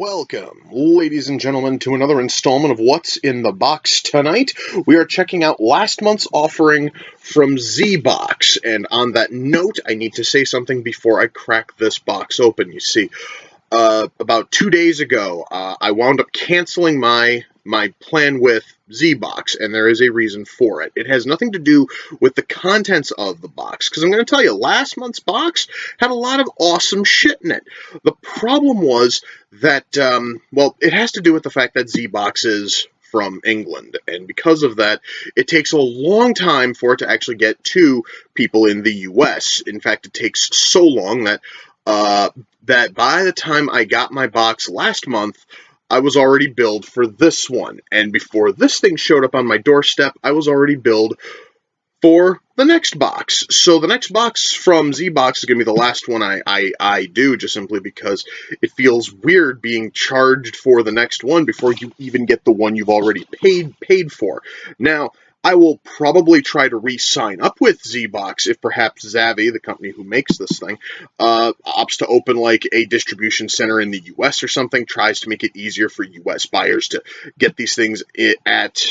Welcome, ladies and gentlemen, to another installment of What's in the Box tonight. We are checking out last month's offering from Zbox, and on that note, I need to say something before I crack this box open. You see, about 2 days ago, I wound up canceling my plan with Zbox, and there is a reason for it. It has nothing to do with the contents of the box, because I'm going to tell you, last month's box had a lot of awesome shit in it. The problem was that, it has to do with the fact that Zbox is from England, and because of that, it takes a long time for it to actually get to people in the US. In fact, it takes so long that by the time I got my box last month, I was already billed for this one. And before this thing showed up on my doorstep, I was already billed for the next box. So the next box from Zbox is going to be the last one I do, just simply because it feels weird being charged for the next one before you even get the one you've already paid for. Now, I will probably try to re-sign up with Zbox if perhaps Zavvi, the company who makes this thing, opts to open like a distribution center in the US or something, tries to make it easier for US buyers to get these things at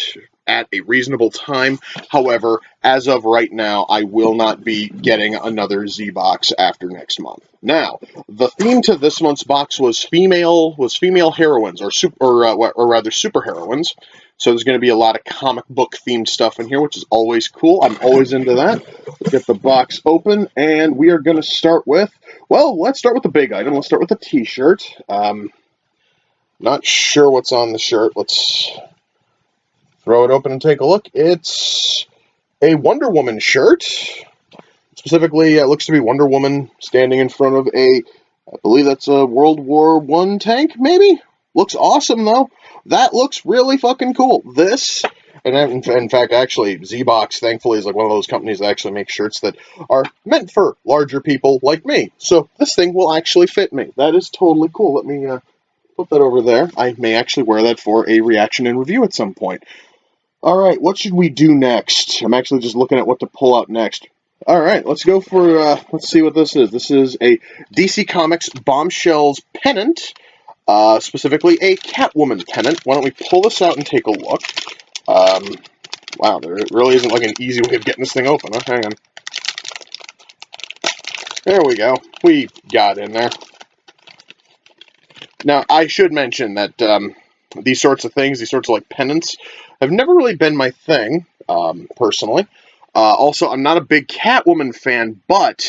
a reasonable time. However, as of right now, I will not be getting another Zbox after next month. Now, the theme to this month's box was female heroines, or rather super heroines. So there's going to be a lot of comic book themed stuff in here, which is always cool. I'm always into that. Let's get the box open, and we are going to start with, let's start with the big item. Let's start with the t-shirt. Not sure what's on the shirt. Let's throw it open and take a look. It's a Wonder Woman shirt. Specifically, it looks to be Wonder Woman standing in front of I believe that's a World War I tank, maybe? Looks awesome, though. That looks really fucking cool. This, and in fact, actually, Zbox, thankfully, is like one of those companies that actually make shirts that are meant for larger people like me. So this thing will actually fit me. That is totally cool. Let me put that over there. I may actually wear that for a reaction and review at some point. All right, what should we do next? I'm actually just looking at what to pull out next. All right, let's go for, let's see what this is. This is a DC Comics Bombshells pennant. Specifically a Catwoman pennant. Why don't we pull this out and take a look? Wow, there really isn't like an easy way of getting this thing open. Huh? Hang on. There we go. We got in there. Now, I should mention that these sorts of things, these sorts of like pennants, have never really been my thing, personally. Also, I'm not a big Catwoman fan, but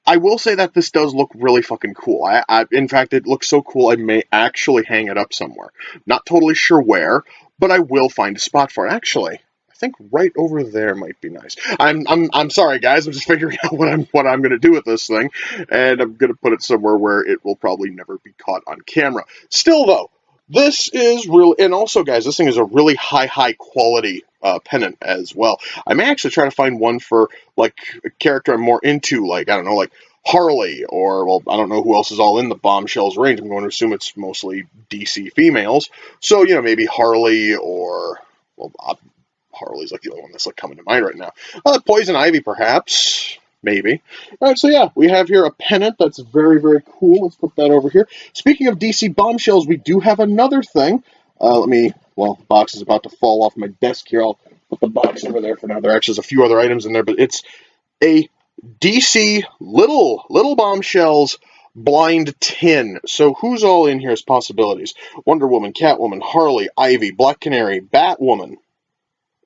I will say that this does look really fucking cool. In fact, it looks so cool I may actually hang it up somewhere. Not totally sure where, but I will find a spot for it. Actually, I think right over there might be nice. I'm sorry, guys. I'm just figuring out what I'm gonna do with this thing, and I'm gonna put it somewhere where it will probably never be caught on camera. Still, though, this is really, and also, guys, this thing is a really high quality pennant as well. I may actually try to find one for like a character I'm more into, like, I don't know, like Harley, or, well, I don't know who else is all in the Bombshells range. I'm going to assume it's mostly DC females. So, maybe Harley, or, Harley's like the only one that's like coming to mind right now. Poison Ivy, perhaps. Maybe. All right, so yeah, we have here a pennant that's very, very cool. Let's put that over here. Speaking of DC Bombshells, we do have another thing. The box is about to fall off my desk here. I'll put the box over there for now. There actually is a few other items in there, but it's a DC Little Bombshells blind tin. So who's all in here as possibilities? Wonder Woman, Catwoman, Harley, Ivy, Black Canary, Batwoman.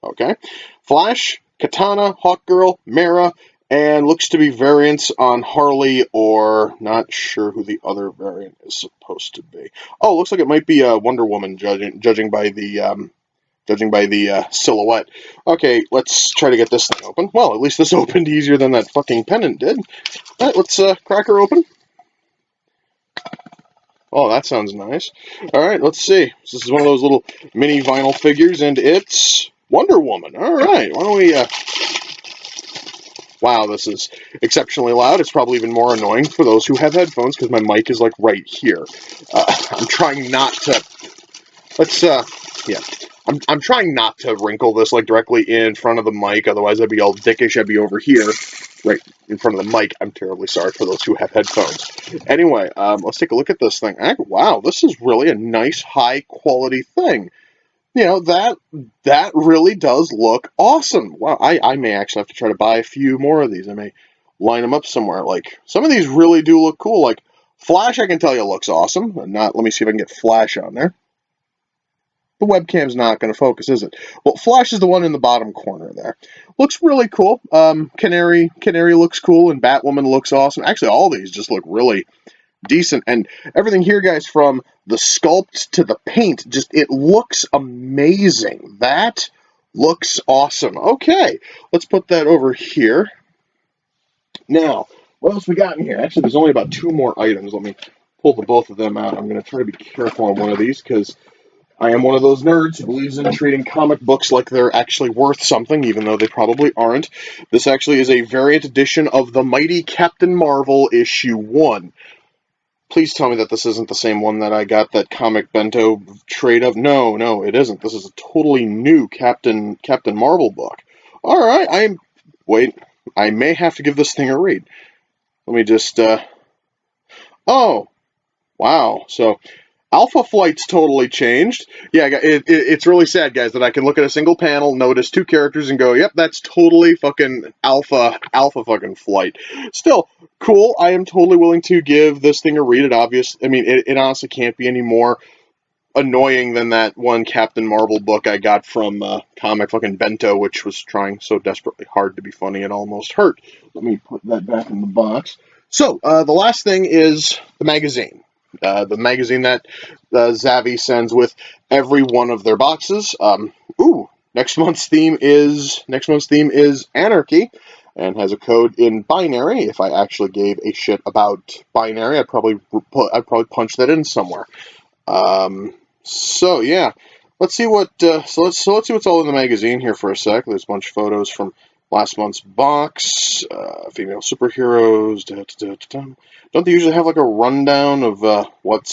Okay. Flash, Katana, Hawkgirl, Mara, and looks to be variants on Harley, or not sure who the other variant is supposed to be. Oh, looks like it might be Wonder Woman, judging by the silhouette. Okay, let's try to get this thing open. Well, at least this opened easier than that fucking pennant did. All right, let's crack her open. Oh, that sounds nice. All right, let's see. This is one of those little mini vinyl figures, and it's Wonder Woman. All right, why don't we... Wow, this is exceptionally loud. It's probably even more annoying for those who have headphones, because my mic is, like, right here. I'm trying not to... Let's I'm trying not to wrinkle this like directly in front of the mic, otherwise I'd be all dickish. I'd be over here, right in front of the mic. I'm terribly sorry for those who have headphones. Anyway, let's take a look at this thing. Wow, this is really a nice, high quality thing. You know, that really does look awesome. Wow, I may actually have to try to buy a few more of these. I may line them up somewhere. Like, some of these really do look cool. Like, Flash, I can tell you, looks awesome. Let me see if I can get Flash on there. The webcam's not going to focus, is it? Well, Flash is the one in the bottom corner there. Looks really cool. Canary looks cool, and Batwoman looks awesome. Actually, all these just look really decent, and everything here, guys, from the sculpt to the paint, just, it looks amazing. That looks awesome. Okay, let's put that over here. Now, what else we got in here? Actually, there's only about 2 more items. Let me pull both of them out. I'm going to try to be careful on one of these, because I am one of those nerds who believes in treating comic books like they're actually worth something, even though they probably aren't. This actually is a variant edition of the Mighty Captain Marvel issue 1. Please tell me that this isn't the same one that I got that comic bento trade of. No, it isn't. This is a totally new Captain Marvel book. All right, wait. I may have to give this thing a read. Let me just. Oh, wow. So, Alpha Flight's totally changed. Yeah, it's really sad, guys, that I can look at a single panel, notice 2 characters, and go, yep, that's totally fucking Alpha fucking Flight. Still, cool. I am totally willing to give this thing a read. It honestly can't be any more annoying than that one Captain Marvel book I got from Comic fucking Bento, which was trying so desperately hard to be funny it almost hurt. Let me put that back in the box. So, the last thing is the magazine. The magazine that Zavi sends with every one of their boxes. Next month's theme is Anarchy, and has a code in binary. If I actually gave a shit about binary, I'd probably punch that in somewhere. So yeah, let's see what let's see what's all in the magazine here for a sec. There's a bunch of photos from last month's box, female superheroes. Don't they usually have like a rundown of what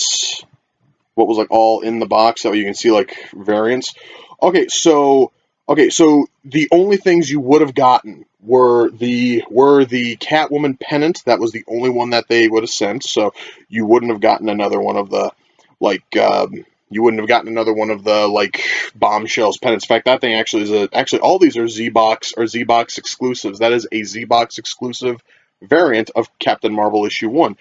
was like all in the box, that way you can see like variants? Okay, so the only things you would have gotten were the Catwoman pennant. That was the only one that they would have sent. So you wouldn't have gotten another one of the Bombshells pennants. In fact, that thing actually all these are Zbox exclusives. That is a Zbox exclusive variant of Captain Marvel issue 1.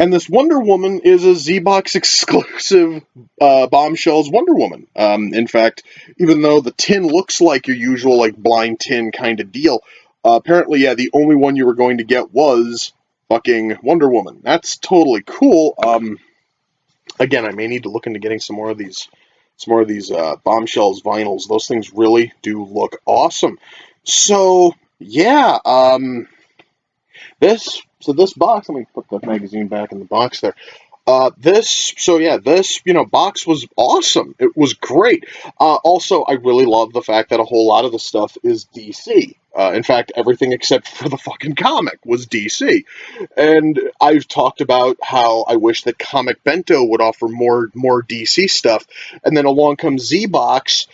And this Wonder Woman is a Zbox exclusive Bombshells Wonder Woman. In fact, even though the tin looks like your usual like blind tin kind of deal, apparently, yeah, the only one you were going to get was fucking Wonder Woman. That's totally cool. Again, I may need to look into getting some more of these Bombshells vinyls. Those things really do look awesome. So yeah, this box. Let me put the magazine back in the box there. This box was awesome. It was great. Also, I really love the fact that a whole lot of the stuff is DC. In fact, everything except for the fucking comic was DC. And I've talked about how I wish that Comic Bento would offer more DC stuff. And then along comes Z-Box,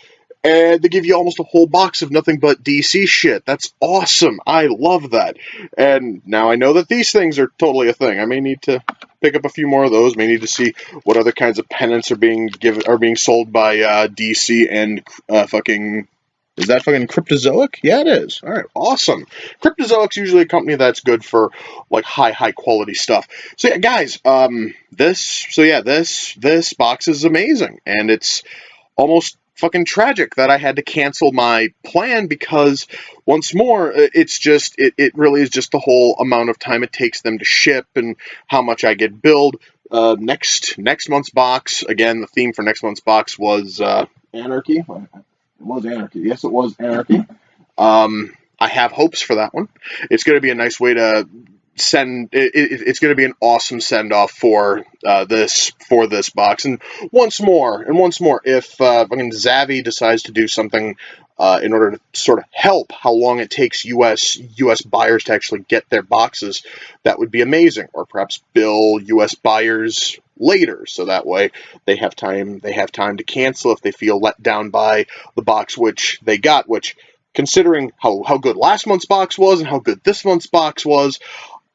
and they give you almost a whole box of nothing but DC shit. That's awesome. I love that. And now I know that these things are totally a thing. I may need to pick up a few more of those. May need to see what other kinds of pennants are being sold by DC and fucking. Is that fucking Cryptozoic? Yeah, it is. All right, awesome. Cryptozoic's usually a company that's good for like high quality stuff. So yeah, guys, this box is amazing, and it's almost fucking tragic that I had to cancel my plan, because once more, it really is just the whole amount of time it takes them to ship and how much I get billed. Next month's box, again, the theme for next month's box was Anarchy. It was Anarchy. Yes, it was Anarchy. I have hopes for that one. It's going to be a nice way to send. It's going to be an awesome send off for this box. And once more, if fucking Zavi decides to do something in order to sort of help how long it takes U.S. buyers to actually get their boxes, that would be amazing. Or perhaps bill U.S. buyers later, so that way they have time to cancel if they feel let down by the box which they got, which, considering how good last month's box was and how good this month's box was,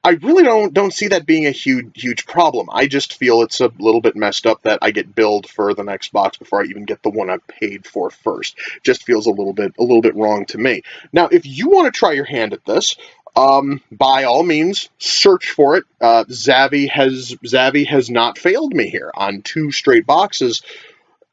I really don't see that being a huge problem. I just feel it's a little bit messed up that I get billed for the next box before I even get the one I paid for first. Just feels a little bit wrong to me. Now, if you want to try your hand at this, by all means, search for it. Zavvi has not failed me here on 2 straight boxes.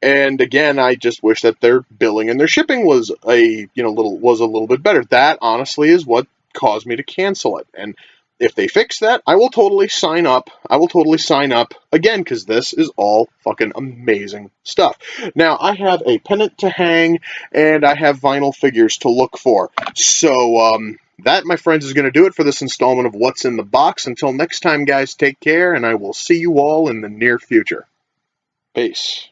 And again, I just wish that their billing and their shipping was a little bit better. That honestly is what caused me to cancel it. And if they fix that, I will totally sign up. I will totally sign up again, because this is all fucking amazing stuff. Now, I have a pennant to hang, and I have vinyl figures to look for. So, that, my friends, is going to do it for this installment of What's in the Box. Until next time, guys, take care, and I will see you all in the near future. Peace.